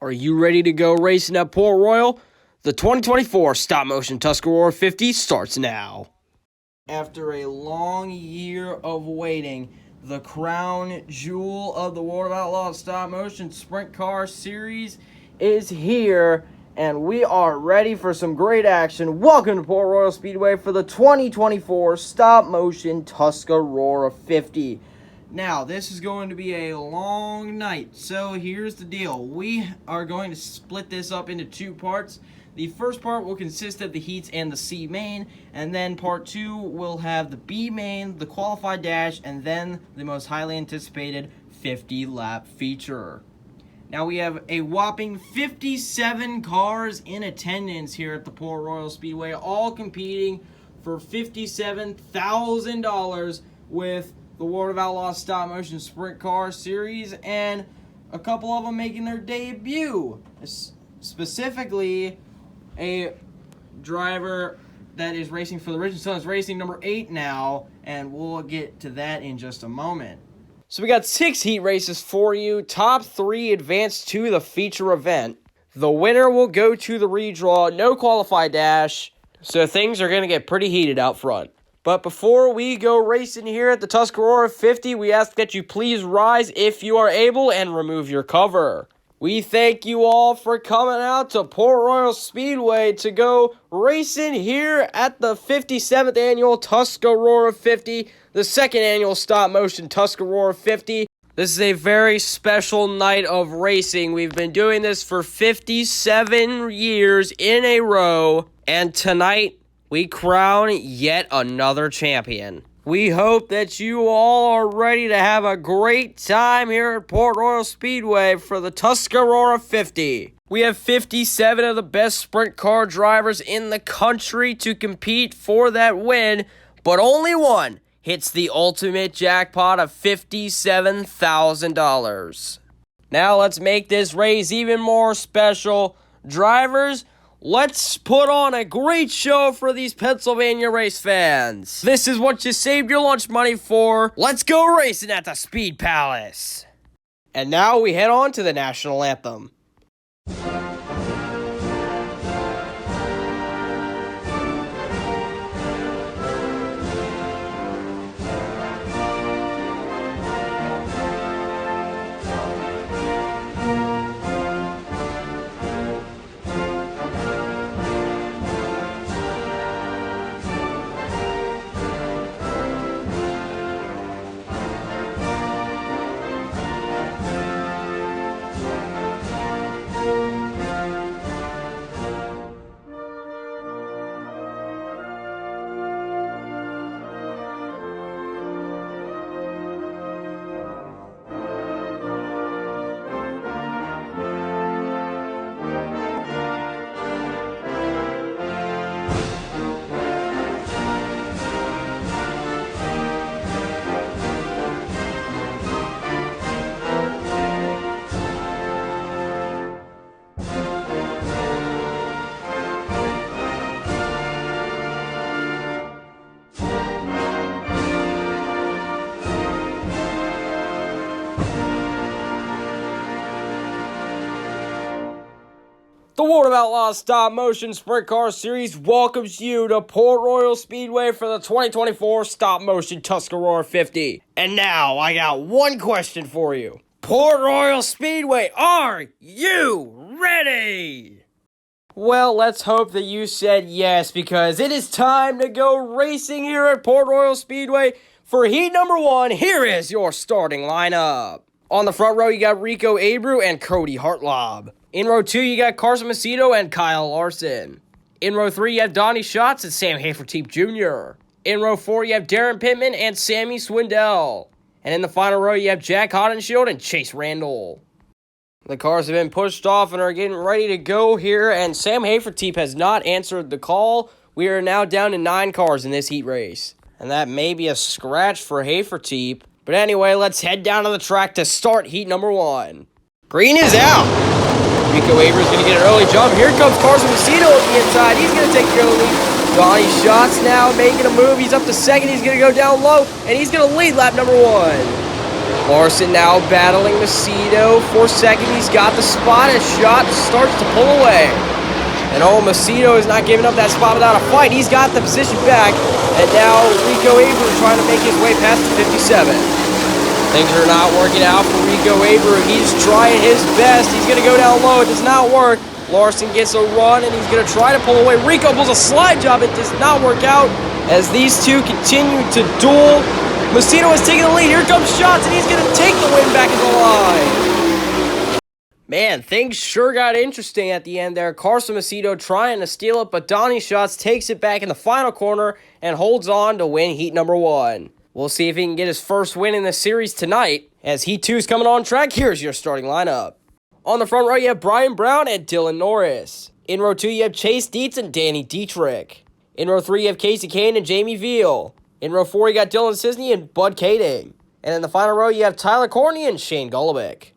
Are you ready to go racing at Port Royal? The 2024 Stop Motion Tuscarora 50 starts now. After a long year of waiting, the crown jewel of the World of Outlaws Stop Motion Sprint Car Series is here, and we are ready for some great action. Welcome to Port Royal Speedway for the 2024 Stop Motion Tuscarora 50. Now, this is going to be a long night, so here's the deal. We are going to split this up into two parts. The first part will consist of the heats and the C main, and then part two will have the B main, the qualified dash, and then the most highly anticipated 50-lap feature. Now, we have a whopping 57 cars in attendance here at the Port Royal Speedway, all competing for $57,000 with the World of Outlaws Stop Motion Sprint Car Series, and a couple of them making their debut. Specifically, a driver that is racing for the Rich & Sons Racing, number 8 now, and we'll get to that in just a moment. So we got 6 heat races for you. Top 3 advance to the feature event. The winner will go to the redraw. No qualified dash, so things are going to get pretty heated out front. But before we go racing here at the Tuscarora 50, we ask that you please rise if you are able and remove your cover. We thank you all for coming out to Port Royal Speedway to go racing here at the 57th annual Tuscarora 50, the 2nd annual Stop Motion Tuscarora 50. This is a very special night of racing. We've been doing this for 57 years in a row, and tonight we crown yet another champion. We hope that you all are ready to have a great time here at Port Royal Speedway for the Tuscarora 50. We have 57 of the best sprint car drivers in the country to compete for that win, but only one hits the ultimate jackpot of $57,000. Now let's make this race even more special. Drivers, let's put on a great show for these Pennsylvania race fans. This is what you saved your lunch money for. Let's go racing at the Speed Palace. And now we head on to the national anthem. The World of Outlaws Stop Motion Sprint Car Series welcomes you to Port Royal Speedway for the 2024 Stop Motion Tuscarora 50. And now, I got one question for you. Port Royal Speedway, are you ready? Well, let's hope that you said yes, because it is time to go racing here at Port Royal Speedway. For heat number 1, here is your starting lineup. On the front row, you got Rico Abreu and Cody Hartlob. In row 2, you got Carson Macedo and Kyle Larson. In row 3, you have Donnie Schatz and Sam Hafertepe Jr. In row 4, you have Darren Pittman and Sammy Swindell. And in the final row, you have Jack Hodenshield and Chase Randall. The cars have been pushed off and are getting ready to go here, and Sam Hafertepe has not answered the call. We are now down to 9 cars in this heat race, and that may be a scratch for Hafertepe. But anyway, let's head down to the track to start heat number 1. Green is out. Rico Abreu is going to get an early jump. Here comes Carson Macedo at the inside. He's going to take care of the lead. Donnie Schatz now making a move. He's up to second. He's going to go down low, and he's going to lead lap number 1. Larson now battling Macedo for second. He's got the spot. His shot starts to pull away. And Macedo is not giving up that spot without a fight. He's got the position back. And now Rico Abreu trying to make his way past the 57. Things are not working out for Rico Abreu. He's trying his best. He's going to go down low. It does not work. Larson gets a run, and he's going to try to pull away. Rico pulls a slide job. It does not work out as these two continue to duel. Macedo is taking the lead. Here comes shots, and he's going to take the win back in the line. Man, things sure got interesting at the end there. Carson Macedo trying to steal it, but Donnie Shots takes it back in the final corner and holds on to win heat number 1. We'll see if he can get his first win in the series tonight as heat 2 is coming on track. Here's your starting lineup. On the front row, you have Brian Brown and Dylan Norris. In row 2, you have Chase Dietz and Danny Dietrich. In row 3, you have Casey Kane and Jamie Veal. In row 4, you got Dylan Cisney and Bud Kading. And in the final row, you have Tyler Courtney and Shane Golobic.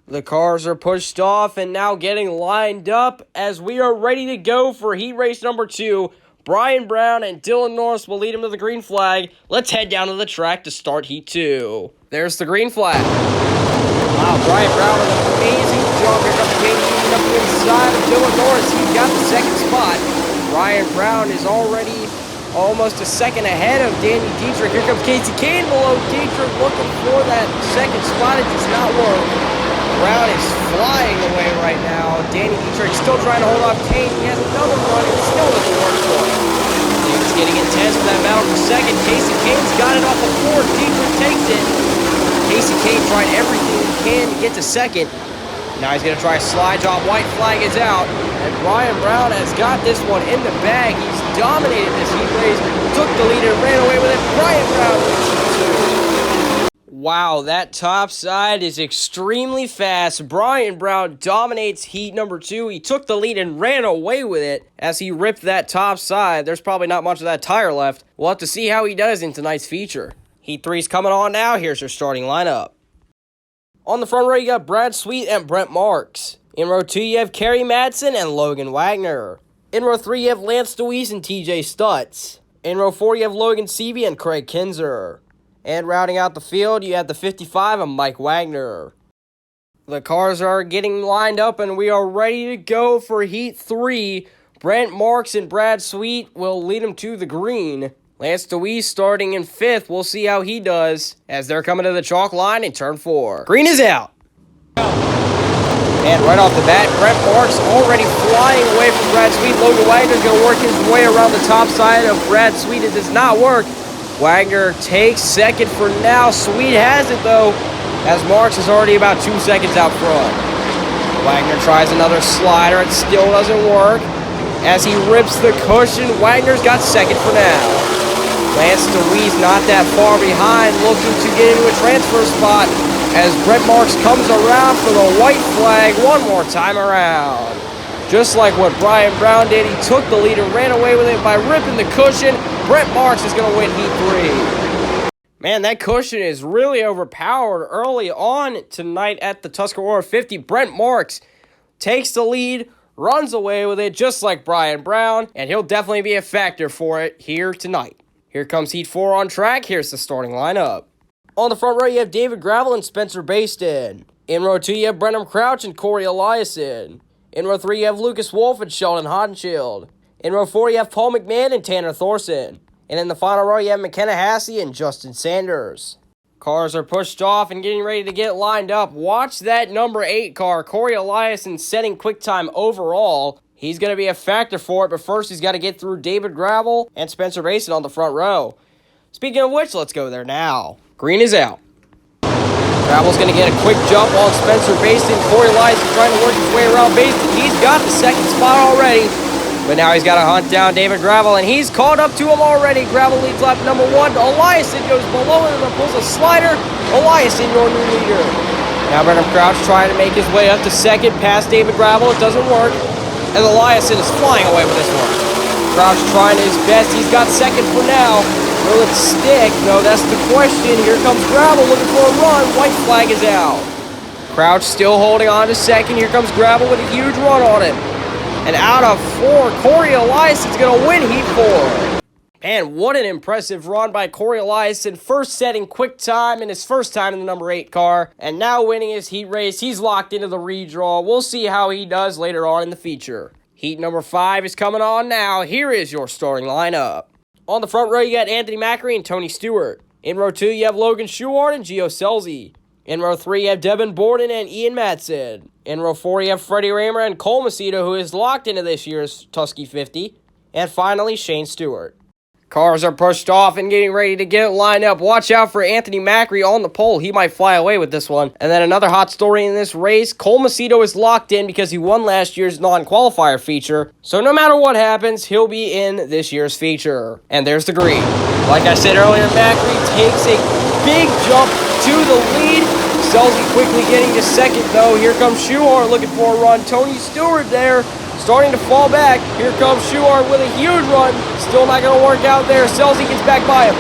The cars are pushed off and now getting lined up as we are ready to go for heat race number 2. Brian Brown and Dylan Norris will lead him to the green flag. Let's head down to the track to start heat 2. There's the green flag. Wow, Brian Brown with an amazing jump. Here comes Kane moving up the inside of Dylan Norris. He's got the second spot. Brian Brown is already almost a second ahead of Danny Dietrich. Here comes Casey Kane below Dietrich looking for that second spot. It does not work. Brown is flying away right now. Danny Dietrich still trying to hold off Kane. He has another run. It still doesn't work for him. Things getting intense with that battle for second. Casey Kane's got it off the fourth. Dietrich takes it. Casey Kane tried everything he can to get to second. Now he's going to try a slide job. White flag is out. And Brian Brown has got this one in the bag. He's dominated this heat race. Took the lead and ran away with it. Brian Brown wins heat 2. Wow, that top side is extremely fast. Brian Brown dominates heat number 2. He took the lead and ran away with it as he ripped that top side. There's probably not much of that tire left. We'll have to see how he does in tonight's feature. Heat 3's coming on now. Here's your starting lineup. On the front row, you got Brad Sweet and Brent Marks. In row 2, you have Kerry Madsen and Logan Wagner. In row 3, you have Lance DeWeese and TJ Stutz. In row 4, you have Logan Seavey and Craig Kinzer. And rounding out the field, you have the 55 and Mike Wagner. The cars are getting lined up and we are ready to go for heat 3. Brent Marks and Brad Sweet will lead them to the green. Lance DeWeese starting in 5th. We'll see how he does as they're coming to the chalk line in turn 4. Green is out. And right off the bat, Brent Marks already flying away from Brad Sweet. Logan Wagner's going to work his way around the top side of Brad Sweet. It does not work. Wagner takes second for now. Sweet has it, though, as Marks is already about 2 seconds out front. Wagner tries another slider. It still doesn't work. As he rips the cushion, Wagner's got second for now. Lance DeWeese not that far behind, looking to get into a transfer spot as Brent Marks comes around for the white flag one more time around. Just like what Brian Brown did, he took the lead and ran away with it by ripping the cushion. Brent Marks is going to win heat 3. Man, that cushion is really overpowered early on tonight at the Tuscarora 50. Brent Marks takes the lead, runs away with it just like Brian Brown, and he'll definitely be a factor for it here tonight. Here comes heat 4 on track. Here's the starting lineup. On the front row, you have David Gravel and Spencer Baston. In row 2, you have Brenham Crouch and Corey Eliason. In row 3, you have Lucas Wolf and Sheldon Hodenshield. In row 4, you have Paul McMahon and Tanner Thorson. And in the final row, you have McKenna Hassey and Justin Sanders. Cars are pushed off and getting ready to get lined up. Watch that number 8 car, Corey Eliason, setting quick time overall. He's going to be a factor for it, but first he's got to get through David Gravel and Spencer Basin on the front row. Speaking of which, let's go there now. Green is out. Gravel's going to get a quick jump on Spencer Basin. Corey Eliason trying to work his way around Basin. He's got the second spot already, but now he's got to hunt down David Gravel, and he's caught up to him already. Gravel leads lap number 1. Eliason goes below him and pulls a slider. Eliason, your new leader. Now Brenham Crouch trying to make his way up to second past David Gravel. It doesn't work. And Eliason is flying away with this one. Crouch trying his best. He's got second for now. Will it stick? No, that's the question. Here comes Gravel looking for a run. White flag is out. Crouch still holding on to second. Here comes Gravel with a huge run on him. And out of 4, Corey Eliason's going to win heat 4. And what an impressive run by Corey Eliason, first setting quick time in his first time in the number 8 car, and now winning his heat race. He's locked into the redraw. We'll see how he does later on in the feature. Heat number 5 is coming on now. Here is your starting lineup. On the front row, you got Anthony Macri and Tony Stewart. In row 2, you have Logan Schuart and Gio Scelzi. In row 3, you have Devin Borden and Ian Madsen. In row 4, you have Freddie Raymer and Cole Macedo, who is locked into this year's Tusky 50. And finally, Shane Stewart. Cars are pushed off and getting ready to get lined up. Watch out for Anthony Macri on the pole. He might fly away with this one. And then another hot story in this race, Cole Macedo is locked in because he won last year's non-qualifier feature. So no matter what happens, he'll be in this year's feature. And there's the green. Like I said earlier, Macri takes a big jump to the lead. Scelzi quickly getting to second, though. Here comes Schuart looking for a run. Tony Stewart there, starting to fall back. Here comes Schuart with a huge run. Still not going to work out there. Scelzi gets back by him.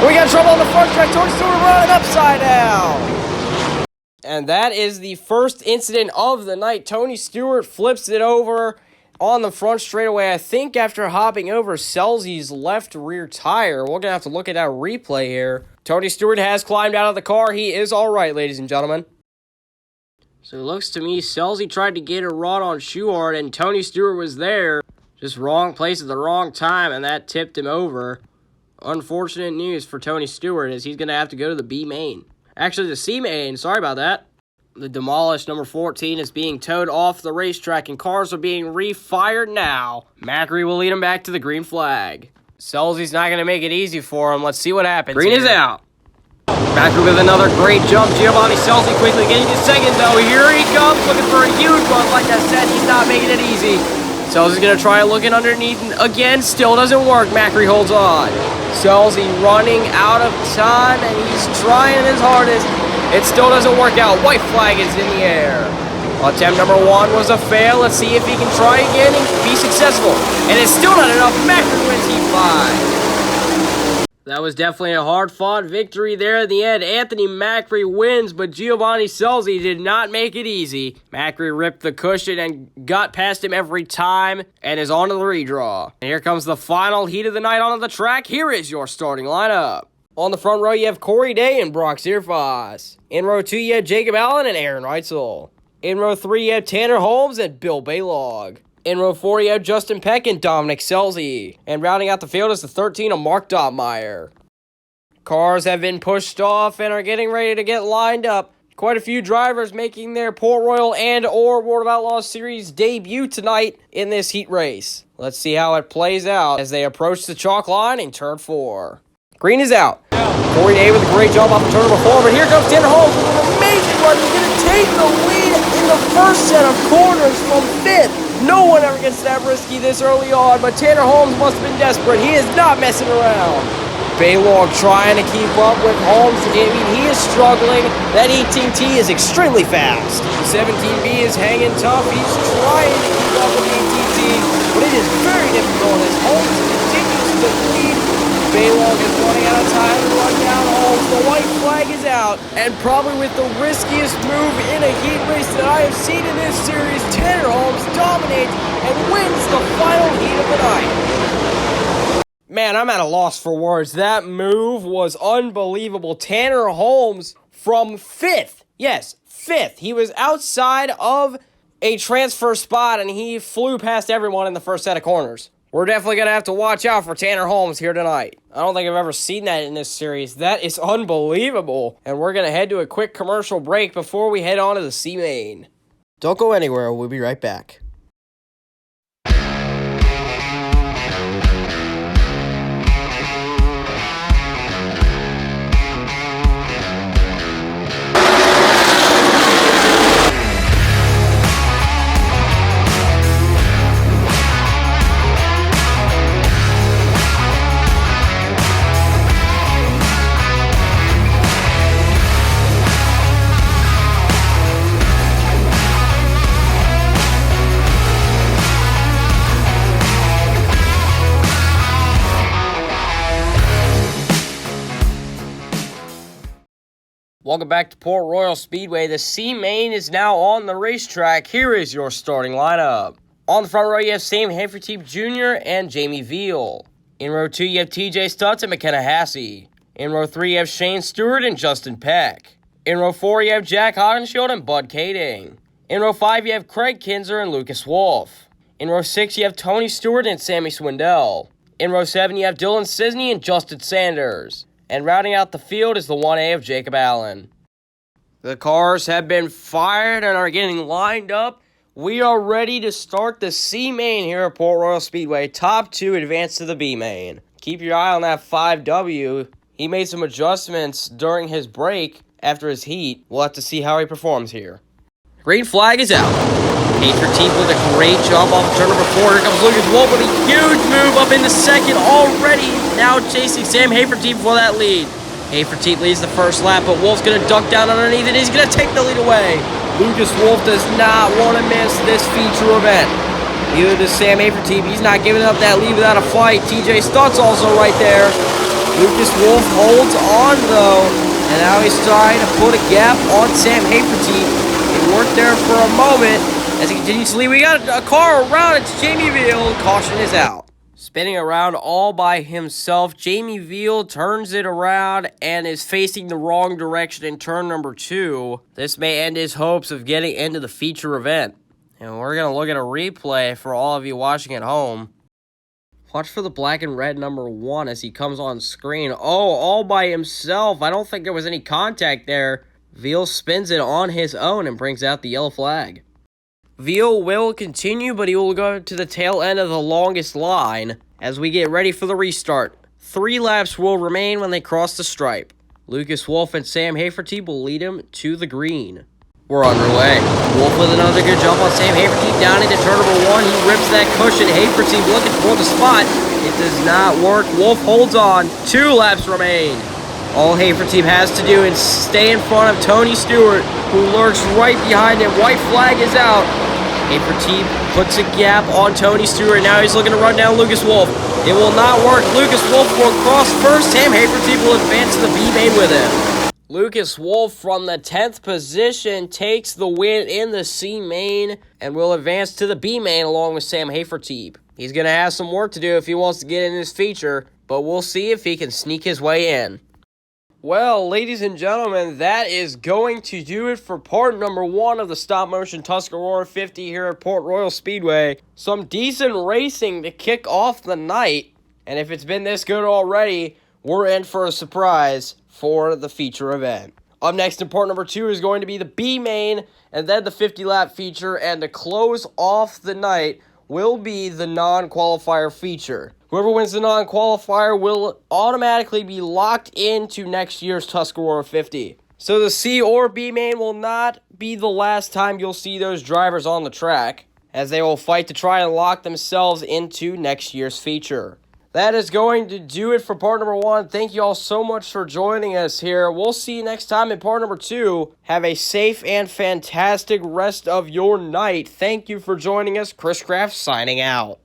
We got trouble on the front track. Tony Stewart running upside down. And that is the first incident of the night. Tony Stewart flips it over on the front straightaway, I think after hopping over Scelzi's left rear tire. We're going to have to look at that replay here. Tony Stewart has climbed out of the car. He is all right, ladies and gentlemen. So it looks to me Scelzi tried to get a run on Schuart, and Tony Stewart was there. Just wrong place at the wrong time, and that tipped him over. Unfortunate news for Tony Stewart, as he's going to have to go to the B main. Actually, the C main. Sorry about that. The demolished number 14 is being towed off the racetrack, and cars are being refired now. Macri will lead him back to the green flag. Scelzi's not going to make it easy for him. Let's see what happens. Green is out. Macri with another great jump. Giovanni Scelzi quickly getting to second, though. Here he comes, looking for a huge one. Like I said, he's not making it easy. Scelzi's going to try looking underneath. Again, still doesn't work. Macri holds on. Scelzi running out of time, and he's trying his hardest. It still doesn't work out. White flag is in the air. Attempt number 1 was a fail. Let's see if he can try again and be successful. And it's still not enough. Macri wins Heat 5. That was definitely a hard-fought victory there in the end. Anthony Macri wins, but Giovanni Scelzi did not make it easy. Macri ripped the cushion and got past him every time and is on to the redraw. And here comes the final heat of the night onto the track. Here is your starting lineup. On the front row, you have Corey Day and Brock Zierfoss. In row 2, you have Jacob Allen and Aaron Reitzel. In row 3, you have Tanner Holmes and Bill Baylog. In row 4, you have Justin Peck and Dominic Scelzi. And rounding out the field is the 13 of Mark Dottmeyer. Cars have been pushed off and are getting ready to get lined up. Quite a few drivers making their Port Royal and or World of Outlaws Series debut tonight in this heat race. Let's see how it plays out as they approach the chalk line in turn 4. Green is out. Corey Day with a great job off the turn number 4, but here comes Tanner Holmes with an amazing run. He's going to take the lead in the first set of corners from 5th. No one ever gets that risky this early on, but Tanner Holmes must have been desperate. He is not messing around. Baylog trying to keep up with Holmes. I mean, he is struggling. That 18T is extremely fast. The 17B is hanging tough. He's trying to keep up with the 18T, but it is very difficult as Holmes continues to lead. Baylog is running out of time to run down Holmes. The white flag is out, and probably with the riskiest move in a heat race that I have seen in this series, Tanner Holmes dominates and wins the final heat of the night. Man, I'm at a loss for words. That move was unbelievable. Tanner Holmes from 5th. Yes, 5th. He was outside of a transfer spot, and he flew past everyone in the first set of corners. We're definitely going to have to watch out for Tanner Holmes here tonight. I don't think I've ever seen that in this series. That is unbelievable. And we're going to head to a quick commercial break before we head on to the C main. Don't go anywhere. We'll be right back. Welcome back to Port Royal Speedway. The C main is now on the racetrack. Here is your starting lineup. On the front row, you have Sam Hanferteep Jr. and Jamie Veal. In row 2, you have TJ Stutz and McKenna Hassey. In row 3, you have Shane Stewart and Justin Peck. In row 4, you have Jack Hodenshield and Bud Kading. In row 5, you have Craig Kinzer and Lucas Wolf. In row 6, you have Tony Stewart and Sammy Swindell. In row 7, you have Dylan Cisney and Justin Sanders. And rounding out the field is the 1A of Jacob Allen. The cars have been fired and are getting lined up. We are ready to start the C main here at Port Royal Speedway. Top 2 advance to the B main. Keep your eye on that 5W. He made some adjustments during his break after his heat. We'll have to see how he performs here. Green flag is out. Team with a great jump off of turn number 4. Here comes Lucas Wolf with a huge move up into second already. Now chasing Sam Haferteep for that lead. Haferteep leads the first lap, but Wolf's going to duck down underneath and he's going to take the lead away. Lucas Wolf does not want to miss this feature event. Neither does Sam Haferteep. He's not giving up that lead without a fight. TJ Stutz also right there. Lucas Wolf holds on though, and now he's trying to put a gap on Sam Haferteep. It worked there for a moment. As he continues to lead, we got a car around. It's Jamie Veal. Caution is out. Spinning around all by himself, Jamie Veal turns it around and is facing the wrong direction in turn number 2. This may end his hopes of getting into the feature event. And we're going to look at a replay for all of you watching at home. Watch for the black and red number 1 as he comes on screen. Oh, all by himself. I don't think there was any contact there. Veal spins it on his own and brings out the yellow flag. Veal will continue, but he will go to the tail end of the longest line as we get ready for the restart. 3 laps will remain when they cross the stripe. Lucas Wolf and Sam Haferteep will lead him to the green. We're underway. Wolf with another good jump on Sam Haferteep down into turn number 1. He rips that cushion. Haferteep looking for the spot. It does not work. Wolf holds on. 2 laps remain. All Haferteep has to do is stay in front of Tony Stewart, who lurks right behind him. White flag is out. Haferteep puts a gap on Tony Stewart. Now he's looking to run down Lucas Wolf. It will not work. Lucas Wolf will cross first. Sam Haferteep will advance to the B main with him. Lucas Wolf from the 10th position takes the win in the C main and will advance to the B main along with Sam Haferteep. He's going to have some work to do if he wants to get in this feature, but we'll see if he can sneak his way in. Well, ladies and gentlemen, that is going to do it for part number 1 of the Stop Motion Tuscarora 50 here at Port Royal Speedway. Some decent racing to kick off the night, and if it's been this good already, we're in for a surprise for the feature event. Up next in part number 2 is going to be the B main, and then the 50-lap feature, and to close off the night will be the non-qualifier feature. Whoever wins the non-qualifier will automatically be locked into next year's Tuscarora 50. So the C or B main will not be the last time you'll see those drivers on the track, as they will fight to try and lock themselves into next year's feature. That is going to do it for part number 1. Thank you all so much for joining us here. We'll see you next time in part number 2. Have a safe and fantastic rest of your night. Thank you for joining us. Chris Kraft signing out.